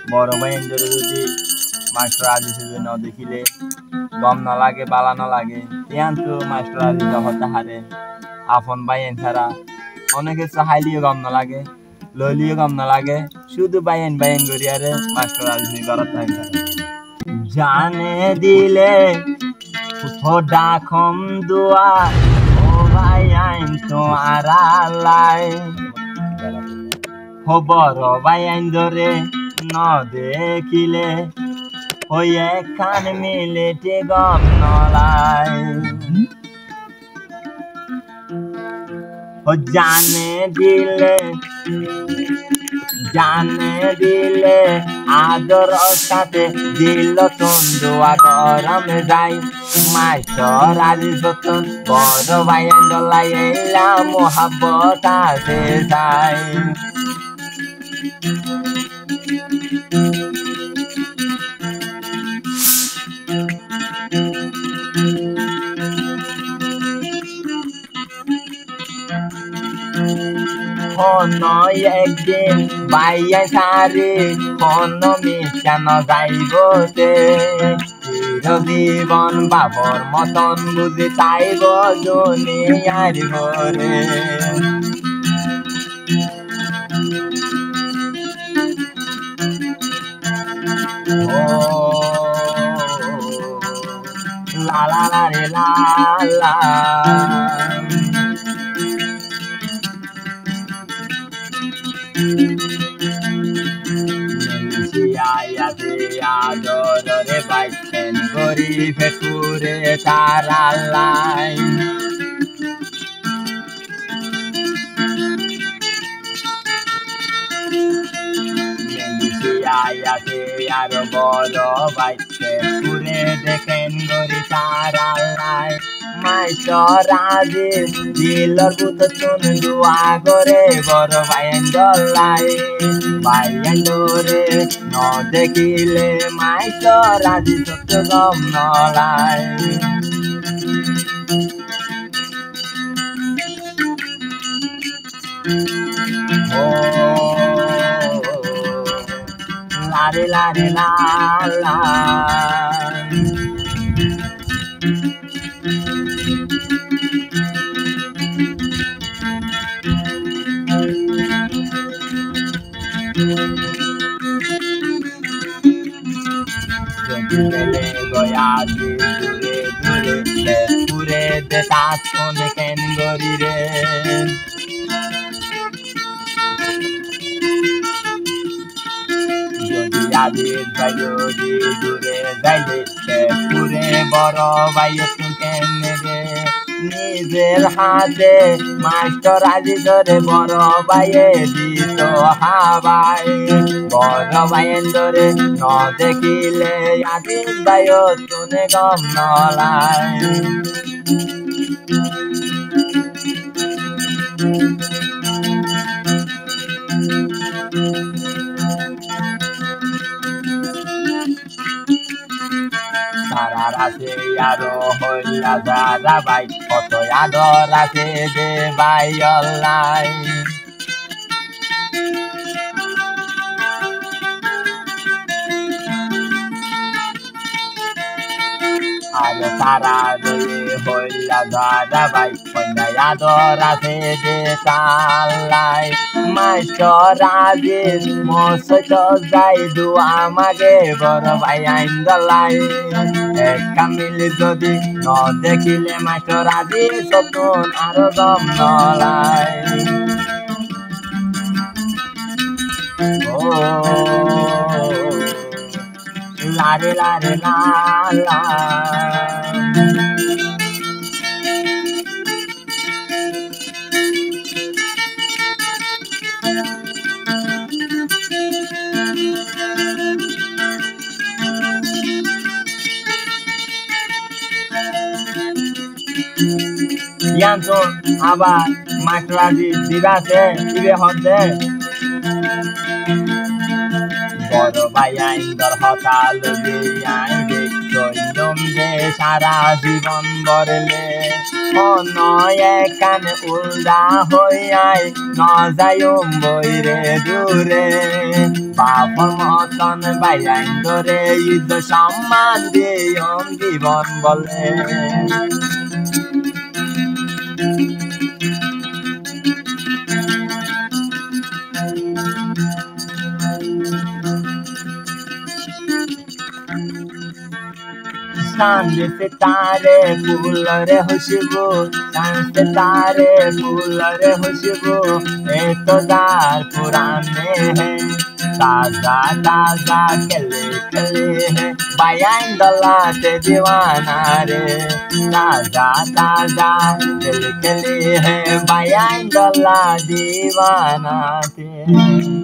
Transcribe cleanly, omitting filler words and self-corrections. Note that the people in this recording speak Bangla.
বড় ভাই ধরে যদি মাস্টার আজিজে যদি ন দেখিলে গম না লাগে বালা না লাগে ইয়ান তো মাস্টার আজিজ হতে হারে আপন ভাই ছাড়া অনেকে চাহাইলিও গম না লাগে লইলিও গম না লাগে শুধু বাইন করি আরে মাস্টার আজিজ করার থাকে জানে দিলে খোদা খম দুয়া ও ভাই আইন তো আড়ালাই খবর ভাই আইন ধরে ন দেখিলে ওই একখান মিলেটে গম নলাই ও জানে দিলে আদর সাথে দিল তন্দুয়া গরম যাই মাস্টার আজিজ যতন বড় ভাই ডলাই এলা মোহাব্বত আছে যাই একদিন বাইয়া সারি মিশান যাইবতে জীবন বাবর মতন বুঝি চাইব দুনিয়ার ঘরে লা লা লা রে লা লা আদরে বাইছেন গরিবে কুরে তারা লাই আর বড় বাইছে কুরে দেখেন গরি তারা লাই মাস্টার আজিজ দিলর বুত তুন দুয়া করে বড় ভাইন ডলাই ভাইন ডরে ন দেখিলে মাস্টার আজিজ সত্য গম নলাই ও লারে লারে লা লা গয়া দূরে দূরে পুরে দেতা শোনে কেন গরি রে যদি আজিজ ভাই যদি দূরে যাইলে পুরে বড় ভাই কেন রে নিজের হাতে মাস্টার আজিজরে বড় ভাইয়ে দিত হাবাই বড় ভাইয়ের ধরে ন দেখিলে আজিজ ভাইও শুনে গম নলাই তারা আছে আরো হইলা যারা ভাই কত আদর আছে দে ভাই অল্লাই আর তারা হইলা যারা ভাই কত আদর আছে দে তাল্লাই মাস্টার আজিজ মস্ত যাই দুয়া মাগে বড় ভাই আইন দলাই একা মিলি যদি ন দেখিলে মাস্টার আজিজ সতন আরো দম নলাই ও লারে লারে লা লা ইয়ানজন আবার মাস্টার আজিজ দিবাছে দিবে হতে বড় ভাই আইন্দর হতাল আইবে সৈন্যম যে সারা জীবন বরলে নয় কান উল্দা হইয়াই ন যাইম বইরে দূরে বাপর মতন বাইয়াইন ধরে ইজ্জত সম্মান দিয়ে জীবন বলে चांद सितारे फूल रे खुशबू चांद सितारे फूल रे खुशबू एक तो दार पुराने हैं ताजा ताजा खिले खिले हैं बयान दला से दीवाना रे ताजा ताजा खिले खिले हैं बयान दला दीवाना थे।